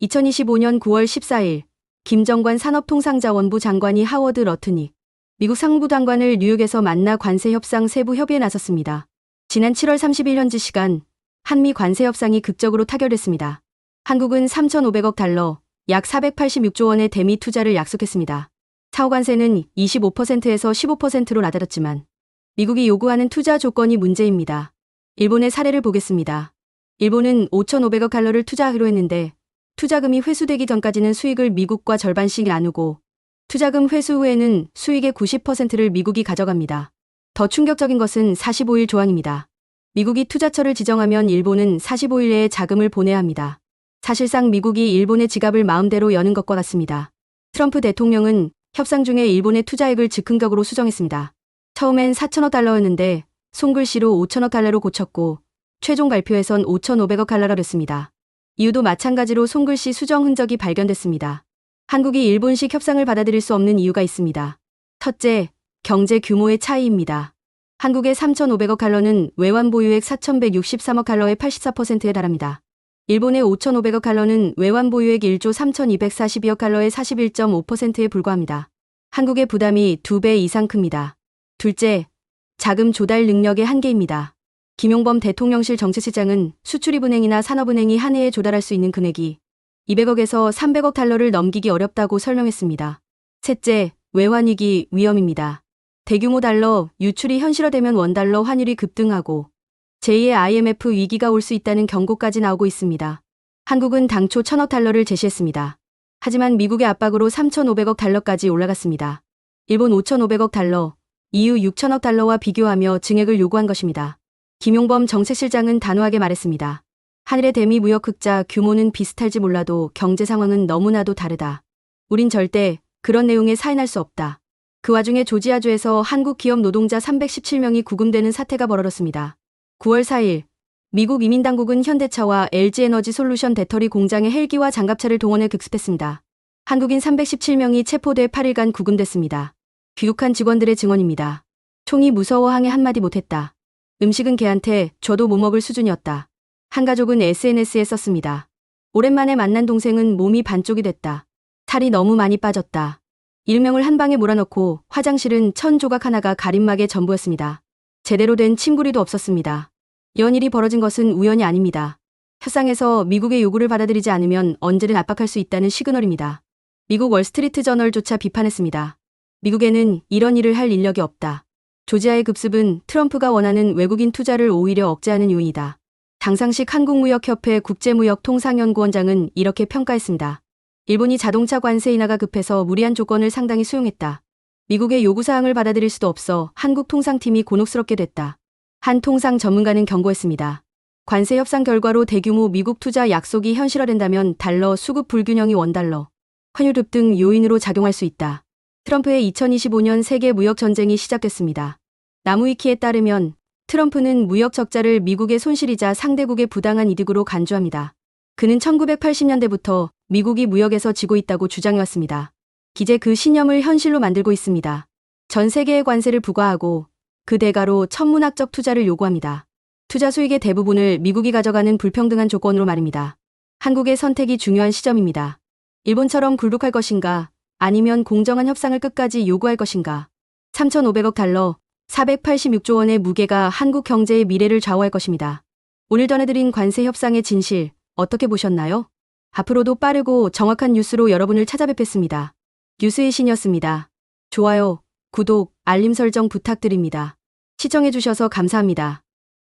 2025년 9월 14일 김정관 산업통상자원부 장관이 하워드 러트닉 미국 상무부 장관을 뉴욕에서 만나 관세 협상 세부 협의에 나섰습니다. 지난 7월 30일 현지 시간 한미 관세 협상이 극적으로 타결됐습니다. 한국은 3,500억 달러, 약 486조 원의 대미 투자를 약속했습니다. 차후 관세는 25%에서 15%로 낮아졌지만 미국이 요구하는 투자 조건이 문제입니다. 일본의 사례를 보겠습니다. 일본은 5,500억 달러를 투자하기로 했는데 투자금이 회수되기 전까지는 수익을 미국과 절반씩 나누고 투자금 회수 후에는 수익의 90%를 미국이 가져갑니다. 더 충격적인 것은 45일 조항입니다. 미국이 투자처를 지정하면 일본은 45일 내에 자금을 보내야 합니다. 사실상 미국이 일본의 지갑을 마음대로 여는 것과 같습니다. 트럼프 대통령은 협상 중에 일본의 투자액을 즉흥적으로 수정했습니다. 처음엔 4천억 달러였는데 손글씨로 5천억 달러로 고쳤고 최종 발표에선 5,500억 달러라 그랬습니다. 이유도 마찬가지로 손글씨 수정 흔적이 발견됐습니다. 한국이 일본식 협상을 받아들일 수 없는 이유가 있습니다. 첫째, 경제 규모의 차이입니다. 한국의 3,500억 달러는 외환 보유액 4,163억 달러의 84%에 달합니다. 일본의 5,500억 달러는 외환 보유액 1조 3,242억 달러의 41.5%에 불과합니다. 한국의 부담이 2배 이상 큽니다. 둘째, 자금 조달 능력의 한계입니다. 김용범 대통령실 정책실장은 수출입은행이나 산업은행이 한 해에 조달할 수 있는 금액이 200억에서 300억 달러를 넘기기 어렵다고 설명했습니다. 셋째, 외환위기 위험입니다. 대규모 달러 유출이 현실화되면 원달러 환율이 급등하고 제2의 IMF 위기가 올 수 있다는 경고까지 나오고 있습니다. 한국은 당초 1,000억 달러를 제시했습니다. 하지만 미국의 압박으로 3,500억 달러까지 올라갔습니다. 일본 5,500억 달러, EU 6,000억 달러와 비교하며 증액을 요구한 것입니다. 김용범 정책실장은 단호하게 말했습니다. 한일의 대미 무역 흑자 규모는 비슷할지 몰라도 경제 상황은 너무나도 다르다. 우린 절대 그런 내용에 사인할 수 없다. 그 와중에 조지아주에서 한국 기업 노동자 317명이 구금되는 사태가 벌어졌습니다. 9월 4일 미국 이민당국은 현대차와 LG에너지솔루션 배터리 공장의 헬기와 장갑차를 동원해 급습했습니다. 한국인 317명이 체포돼 8일간 구금됐습니다. 귀국한 직원들의 증언입니다. 총이 무서워항에 한마디 못했다. 음식은 개한테 줘도 못 먹을 수준이었다. 한 가족은 SNS에 썼습니다. 오랜만에 만난 동생은 몸이 반쪽이 됐다. 살이 너무 많이 빠졌다. 일명을 한 방에 몰아넣고 화장실은 천 조각 하나가 가림막의 전부였습니다. 제대로 된 침구리도 없었습니다. 이런 일이 벌어진 것은 우연이 아닙니다. 협상에서 미국의 요구를 받아들이지 않으면 언제든 압박할 수 있다는 시그널입니다. 미국 월스트리트 저널조차 비판했습니다. 미국에는 이런 일을 할 인력이 없다. 조지아의 급습은 트럼프가 원하는 외국인 투자를 오히려 억제하는 요인이다. 장상식 한국무역협회 국제무역통상연구원장은 이렇게 평가했습니다. 일본이 자동차 관세 인하가 급해서 무리한 조건을 상당히 수용했다. 미국의 요구사항을 받아들일 수도 없어 한국 통상팀이 곤혹스럽게 됐다. 한 통상 전문가는 경고했습니다. 관세 협상 결과로 대규모 미국 투자 약속이 현실화된다면 달러 수급 불균형이 원달러, 환율 급등 요인으로 작용할 수 있다. 트럼프의 2025년 세계 무역 전쟁이 시작됐습니다. 나무위키에 따르면 트럼프는 무역 적자를 미국의 손실이자 상대국의 부당한 이득으로 간주합니다. 그는 1980년대부터 미국이 무역에서 지고 있다고 주장해왔습니다. 기재 그 신념을 현실로 만들고 있습니다. 전 세계의 관세를 부과하고 그 대가로 천문학적 투자를 요구합니다. 투자 수익의 대부분을 미국이 가져가는 불평등한 조건으로 말입니다. 한국의 선택이 중요한 시점입니다. 일본처럼 굴복할 것인가 아니면 공정한 협상을 끝까지 요구할 것인가. 3,500억 달러, 486조 원의 무게가 한국 경제의 미래를 좌우할 것입니다. 오늘 전해드린 관세 협상의 진실 어떻게 보셨나요? 앞으로도 빠르고 정확한 뉴스로 여러분을 찾아뵙겠습니다. 뉴스의 신이었습니다. 좋아요, 구독, 알림 설정 부탁드립니다. 시청해주셔서 감사합니다.